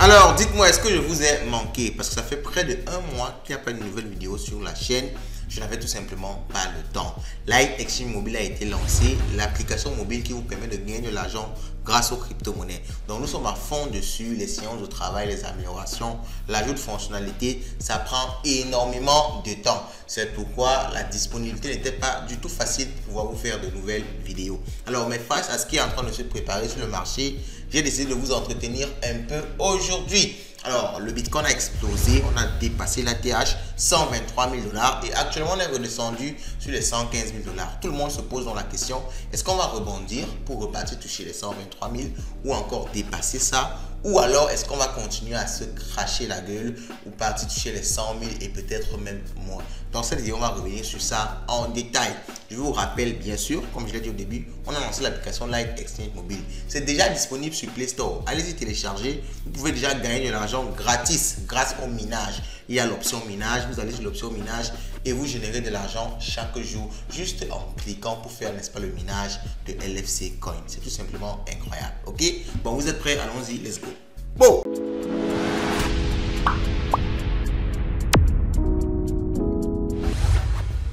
Alors, dites-moi, est-ce que je vous ai manqué? Parce que ça fait près de 1 mois qu'il n'y a pas de nouvelle vidéo sur la chaîne. Je n'avais tout simplement pas le temps. Light Exchange Mobile a été lancé, l'application mobile qui vous permet de gagner de l'argent grâce aux crypto-monnaies. Donc nous sommes à fond dessus, les séances de travail, les améliorations, l'ajout de fonctionnalités, ça prend énormément de temps. C'est pourquoi la disponibilité n'était pas du tout facile pour pouvoir vous faire de nouvelles vidéos. Alors, mais face à ce qui est en train de se préparer sur le marché, j'ai décidé de vous entretenir un peu aujourd'hui. Alors, le Bitcoin a explosé, on a dépassé la TH, 123 000 $ et actuellement on est redescendu sur les 115 000 $. Tout le monde se pose donc la question, est-ce qu'on va rebondir pour repartir toucher les 123 000 ou encore dépasser ça? Ou alors est-ce qu'on va continuer à se cracher la gueule ou partir toucher les 100 000 et peut-être même moins? Dans cette vidéo, on va revenir sur ça en détail. Je vous rappelle bien sûr, comme je l'ai dit au début, on a lancé l'application Light Exchange Mobile. C'est déjà disponible sur Play Store. Allez-y télécharger. Vous pouvez déjà gagner de l'argent gratis grâce au minage. Il y a l'option minage. Vous allez sur l'option minage et vous générez de l'argent chaque jour juste en cliquant pour faire, n'est-ce pas, le minage de LFC Coin. C'est tout simplement incroyable. Ok? Bon, vous êtes prêts? Allons-y, let's go. Bon!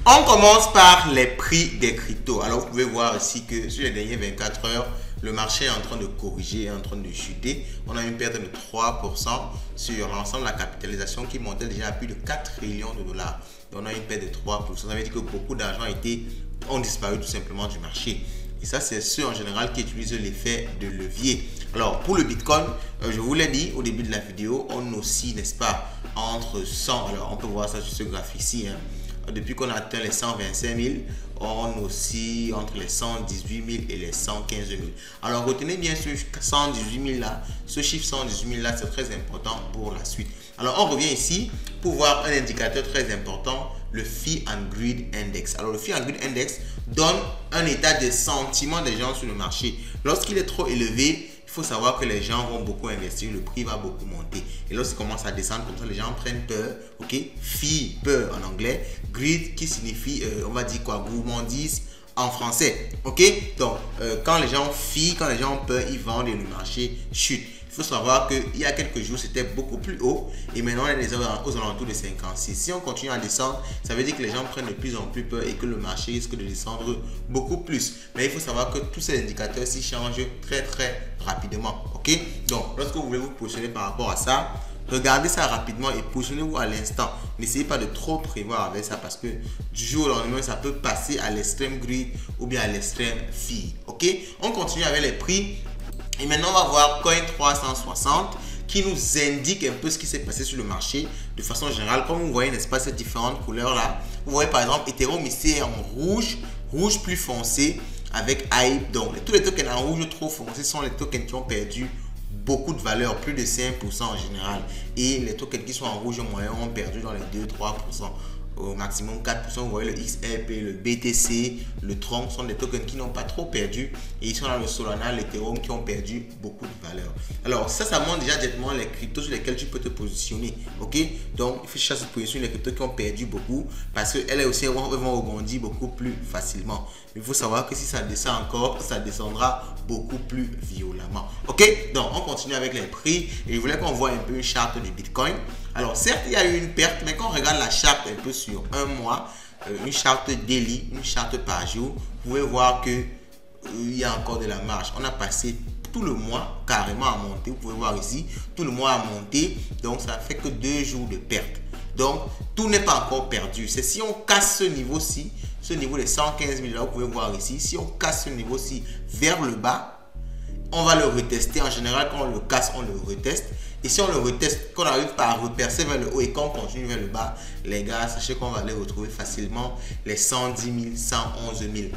On commence par les prix des cryptos. Alors, vous pouvez voir ici que sur les dernières 24 heures, le marché est en train de corriger, est en train de chuter. On a une perte de 3% sur l'ensemble de la capitalisation qui montait déjà à plus de 4 trillions de dollars. Donc, on a une perte de 3%. Ça veut dire que beaucoup d'argent ont disparu tout simplement du marché. Et ça, c'est ceux en général qui utilisent l'effet de levier. Alors, pour le Bitcoin, je vous l'ai dit au début de la vidéo, on oscille, n'est-ce pas, entre 100. Alors, on peut voir ça sur ce graphique-ci, hein. Depuis qu'on a atteint les 125 000, on oscille entre les 118 000 et les 115 000. Alors retenez bien ce 118 000 là, ce chiffre 118 000 là, c'est très important pour la suite. Alors on revient ici pour voir un indicateur très important, le Fear and Greed Index. Alors le Fear and Greed Index donne un état de sentiment des gens sur le marché. Lorsqu'il est trop élevé, il faut savoir que les gens vont beaucoup investir, le prix va beaucoup monter. Et lorsqu'il commence à descendre comme ça, les gens prennent peur. Ok, fear, peur en anglais. Greed qui signifie, on va dire quoi, gourmandise en français. Ok, donc quand les gens fear, quand les gens ont peur, ils vendent et le marché chute. Il faut savoir qu'il y a quelques jours, c'était beaucoup plus haut et maintenant on est aux alentours de 56. Si on continue à descendre, ça veut dire que les gens prennent de plus en plus peur et que le marché risque de descendre beaucoup plus. Mais il faut savoir que tous ces indicateurs s'y changent très rapidement. Ok, donc lorsque vous voulez vous positionner par rapport à ça, regardez ça rapidement et positionnez-vous à l'instant. N'essayez pas de trop prévoir avec ça parce que du jour au lendemain, ça peut passer à l'extrême greed ou bien à l'extrême fear. Ok, on continue avec les prix. Et maintenant, on va voir Coin 360 qui nous indique un peu ce qui s'est passé sur le marché de façon générale. Comme vous voyez, n'est-ce pas, ces différentes couleurs là. Vous voyez par exemple, Ethereum ici est en rouge, rouge plus foncé avec Hype. Donc, tous les tokens en rouge trop foncé sont les tokens qui ont perdu beaucoup de valeur, plus de 5% en général. Et les tokens qui sont en rouge moyen ont perdu dans les 2-3%. Au maximum 4%, vous voyez le XRP, le BTC, le Tron sont des tokens qui n'ont pas trop perdu et ils sont dans le Solana, l'Ethereum qui ont perdu beaucoup de valeur. Alors ça montre déjà directement les cryptos sur lesquels tu peux te positionner. Ok, donc il faut chercher à se positionner les cryptos qui ont perdu beaucoup parce qu'elles aussi vont rebondir beaucoup plus facilement. Il faut savoir que si ça descend encore, ça descendra beaucoup plus violemment. Ok, donc on continue avec les prix et je voulais qu'on voit un peu une charte du Bitcoin. Alors certes, il y a eu une perte, mais quand on regarde la charte un peu sur un mois, une charte daily, une charte par jour, vous pouvez voir que il y a encore de la marge. On a passé tout le mois carrément à monter. Vous pouvez voir ici, tout le mois à monter. Donc ça fait que 2 jours de perte. Donc tout n'est pas encore perdu. C'est si on casse ce niveau-ci, ce niveau des 115 000 là, vous pouvez voir ici, si on casse ce niveau-ci vers le bas, on va le retester. En général, quand on le casse, on le reteste. Et si on le reteste, qu'on arrive pas à repercer vers le haut et qu'on continue vers le bas, les gars, sachez qu'on va aller retrouver facilement les 110 000, 111 000 $.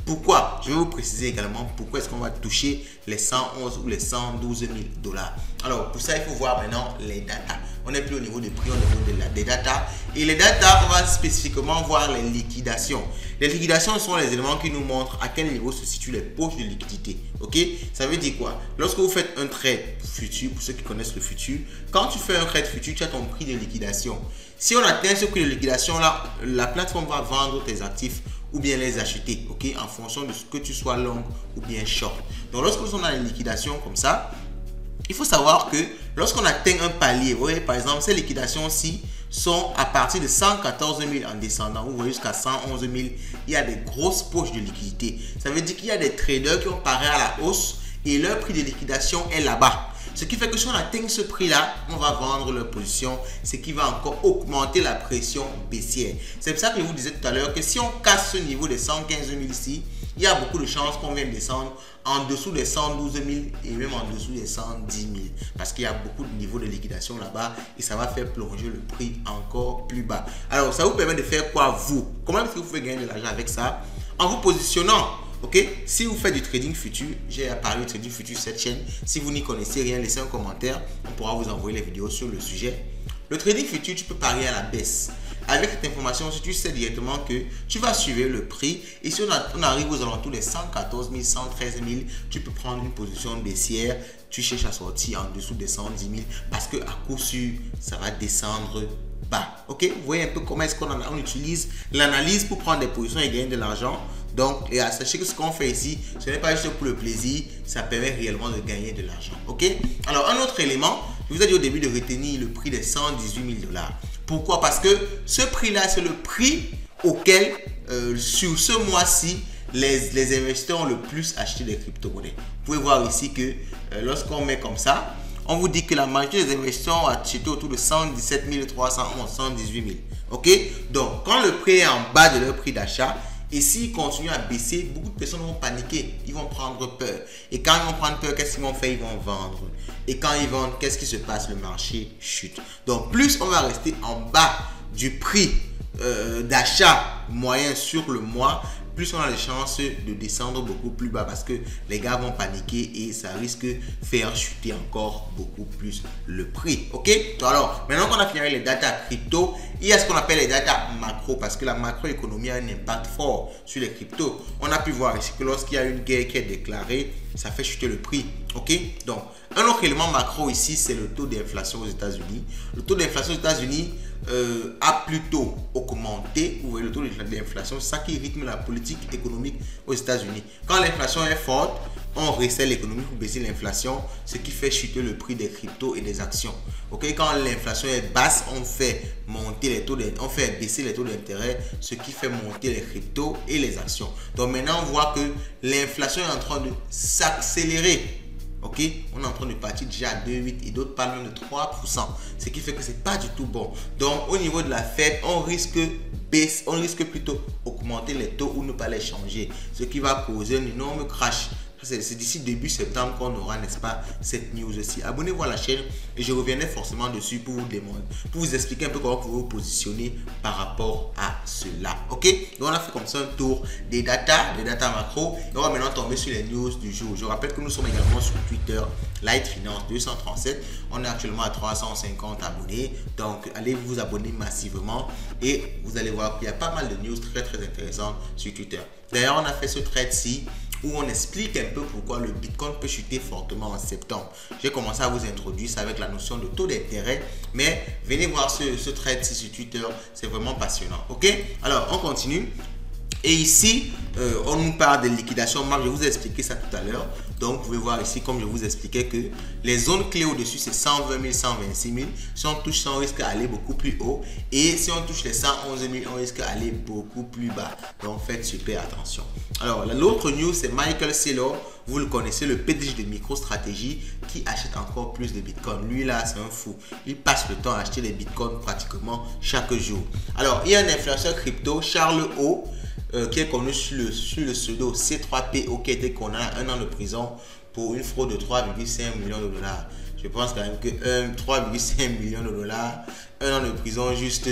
Pourquoi? Je vais vous préciser également pourquoi est-ce qu'on va toucher les 111 ou les 112 000 $. Alors, pour ça, il faut voir maintenant les datas. On n'est plus au niveau des prix, on est au niveau des datas. Et les datas, on va spécifiquement voir les liquidations. Les liquidations sont les éléments qui nous montrent à quel niveau se situent les poches de liquidité. Ok, ça veut dire quoi? Lorsque vous faites un trade futur, pour ceux qui connaissent le futur, quand tu fais un trade futur, tu as ton prix de liquidation. Si on atteint ce prix de liquidation là, la plateforme va vendre tes actifs ou bien les acheter, ok, en fonction de ce que tu sois long ou bien short. Donc lorsque nous sommes dans les liquidations comme ça, il faut savoir que lorsqu'on atteint un palier, vous voyez par exemple ces liquidations-ci sont à partir de 114 000 en descendant, vous voyez jusqu'à 111 000, il y a des grosses poches de liquidité. Ça veut dire qu'il y a des traders qui ont paré à la hausse et leur prix de liquidation est là-bas. Ce qui fait que si on atteint ce prix-là, on va vendre leur position, ce qui va encore augmenter la pression baissière. C'est pour ça que je vous disais tout à l'heure que si on casse ce niveau de 115 000 ici, il y a beaucoup de chances qu'on vienne descendre en dessous des 112 000 et même en dessous des 110 000. Parce qu'il y a beaucoup de niveaux de liquidation là-bas et ça va faire plonger le prix encore plus bas. Alors, ça vous permet de faire quoi vous? Comment est-ce que vous pouvez gagner de l'argent avec ça? En vous positionnant. Ok, si vous faites du trading futur, j'ai parlé du trading futur sur cette chaîne. Si vous n'y connaissez rien, laissez un commentaire. On pourra vous envoyer les vidéos sur le sujet. Le trading futur, tu peux parier à la baisse. Avec cette information, si tu sais directement que tu vas suivre le prix et si on arrive aux alentours des 114 000, 113 000, tu peux prendre une position baissière. Tu cherches à sortir en dessous des 110 000 parce que à coup sûr, ça va descendre bas. Ok, vous voyez un peu comment est-ce qu'on utilise l'analyse pour prendre des positions et gagner de l'argent. Donc, sachez que ce qu'on fait ici, ce n'est pas juste pour le plaisir, ça permet réellement de gagner de l'argent. Ok? Alors, un autre élément, je vous ai dit au début de retenir le prix des 118 000 $. Pourquoi? Parce que ce prix-là, c'est le prix auquel, sur ce mois-ci, les investisseurs ont le plus acheté des crypto-monnaies. Vous pouvez voir ici que lorsqu'on met comme ça, on vous dit que la majorité des investisseurs ont acheté autour de 117 311, 118 000. Ok? Donc, quand le prix est en bas de leur prix d'achat, et s'ils continuent à baisser, beaucoup de personnes vont paniquer, ils vont prendre peur. Et quand ils vont prendre peur, qu'est-ce qu'ils vont faire? Ils vont vendre. Et quand ils vendent, qu'est-ce qui se passe? Le marché chute. Donc, plus on va rester en bas du prix d'achat moyen sur le mois, plus on a les chances de descendre beaucoup plus bas parce que les gars vont paniquer et ça risque de faire chuter encore beaucoup plus le prix. Ok? Alors, maintenant qu'on a fini avec les data crypto, il y a ce qu'on appelle les data macro parce que la macroéconomie a un impact fort sur les cryptos. On a pu voir ici que lorsqu'il y a une guerre qui est déclarée, ça fait chuter le prix. Ok? Donc, un autre élément macro ici, c'est le taux d'inflation aux États-Unis. Le taux d'inflation aux États-Unis a plutôt augmenté. Vous voyez, le taux d'inflation, c'est ça qui rythme la politique économique aux États-Unis. Quand l'inflation est forte, on resserre l'économie pour baisser l'inflation, ce qui fait chuter le prix des cryptos et des actions. Ok, quand l'inflation est basse, on fait monter les taux, on fait baisser les taux d'intérêt, ce qui fait monter les cryptos et les actions. Donc maintenant, on voit que l'inflation est en train de s'accélérer. Ok, on est en train de partir déjà à 2,8 et d'autres parlent même de 3%, ce qui fait que c'est pas du tout bon. Donc au niveau de la Fed, on risque plutôt augmenter les taux ou ne pas les changer, ce qui va causer un énorme crash. C'est d'ici début septembre qu'on aura, n'est-ce pas, cette news aussi. Abonnez-vous à la chaîne et je reviendrai forcément dessus pour vous demander, pour vous expliquer un peu comment vous vous positionner par rapport à cela. Ok, donc on a fait comme ça un tour des data macro et on va maintenant tomber sur les news du jour. Je rappelle que nous sommes également sur Twitter, Light Finance 237. On est actuellement à 350 abonnés, donc allez vous abonner massivement et vous allez voir qu'il y a pas mal de news très intéressantes sur Twitter. D'ailleurs, on a fait ce trade-ci où on explique un peu pourquoi le Bitcoin peut chuter fortement en septembre. J'ai commencé à vous introduire ça avec la notion de taux d'intérêt, mais venez voir ce trade-ci sur Twitter, c'est vraiment passionnant. Ok, alors on continue. Et ici, on nous parle de liquidation marge. Je vous ai expliqué ça tout à l'heure. Donc, vous pouvez voir ici, comme je vous expliquais, que les zones clés au-dessus, c'est 120 000, 126 000. Si on touche ça, on risque d'aller beaucoup plus haut. Et si on touche les 111 000, on risque d'aller beaucoup plus bas. Donc, faites super attention. Alors, l'autre news, c'est Michael Saylor. Vous le connaissez, le PDG de MicroStrategy qui achète encore plus de Bitcoin. Lui, là, c'est un fou. Il passe le temps à acheter des Bitcoins pratiquement chaque jour. Alors, il y a un influenceur crypto, Charles O, qui est connu sur le pseudo C3PO, qui a été condamné à 1 an de prison pour une fraude de 3,5 millions de dollars. Je pense quand même que 3,5 millions de dollars, 1 an de prison, juste,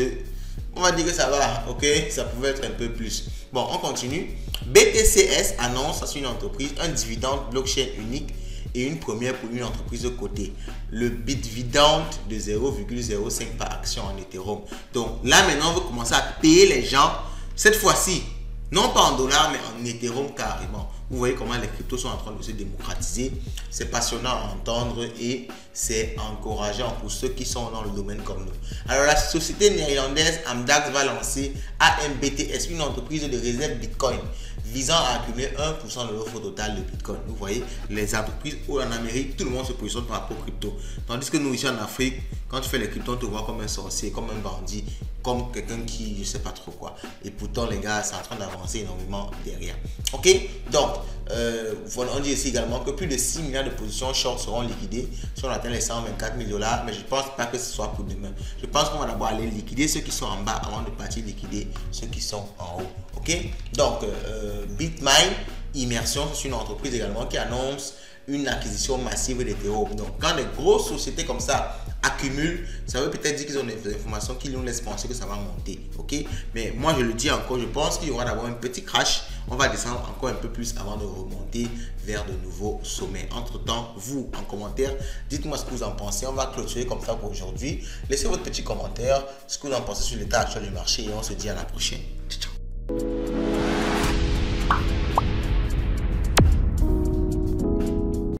on va dire que ça va, ok? Ça pouvait être un peu plus. Bon, on continue. BTCS annonce à une entreprise un dividende blockchain unique et une première pour une entreprise de côté. Le dividende de 0,05 par action en Ethereum. Donc là, maintenant, on veut commencer à payer les gens, cette fois-ci, non pas en dollars, mais en Ethereum carrément. Vous voyez comment les cryptos sont en train de se démocratiser. C'est passionnant à entendre et c'est encourageant pour ceux qui sont dans le domaine comme nous. Alors la société néerlandaise Amdax va lancer AMBTS, une entreprise de réserve Bitcoin visant à accumuler 1% de l'offre totale de Bitcoin. Vous voyez, les entreprises où en Amérique, tout le monde se positionne par rapport au crypto. Tandis que nous ici en Afrique, quand tu fais les cryptos, on te voit comme un sorcier, comme un bandit, comme quelqu'un qui je sais pas trop quoi. Et pourtant les gars, c'est en train d'avancer énormément derrière. Ok, donc on dit ici également que plus de 6 milliards de positions short seront liquidées si on atteint les 124 000 $, mais je ne pense pas que ce soit pour demain. Je pense qu'on va d'abord aller liquider ceux qui sont en bas avant de partir liquider ceux qui sont en haut. Ok, donc BitMine Immersion, c'est une entreprise également qui annonce une acquisition massive d'Ethereum. Donc quand des grosses sociétés comme ça accumulent, ça veut peut-être dire qu'ils ont des informations qui nous laissent penser que ça va monter. Ok, mais moi je le dis encore, je pense qu'il y aura d'abord un petit crash. On va descendre encore un peu plus avant de remonter vers de nouveaux sommets. Entre temps, vous en commentaire, dites-moi ce que vous en pensez. On va clôturer comme ça pour aujourd'hui. Laissez votre petit commentaire, ce que vous en pensez sur l'état actuel du marché, et on se dit à la prochaine. Ciao.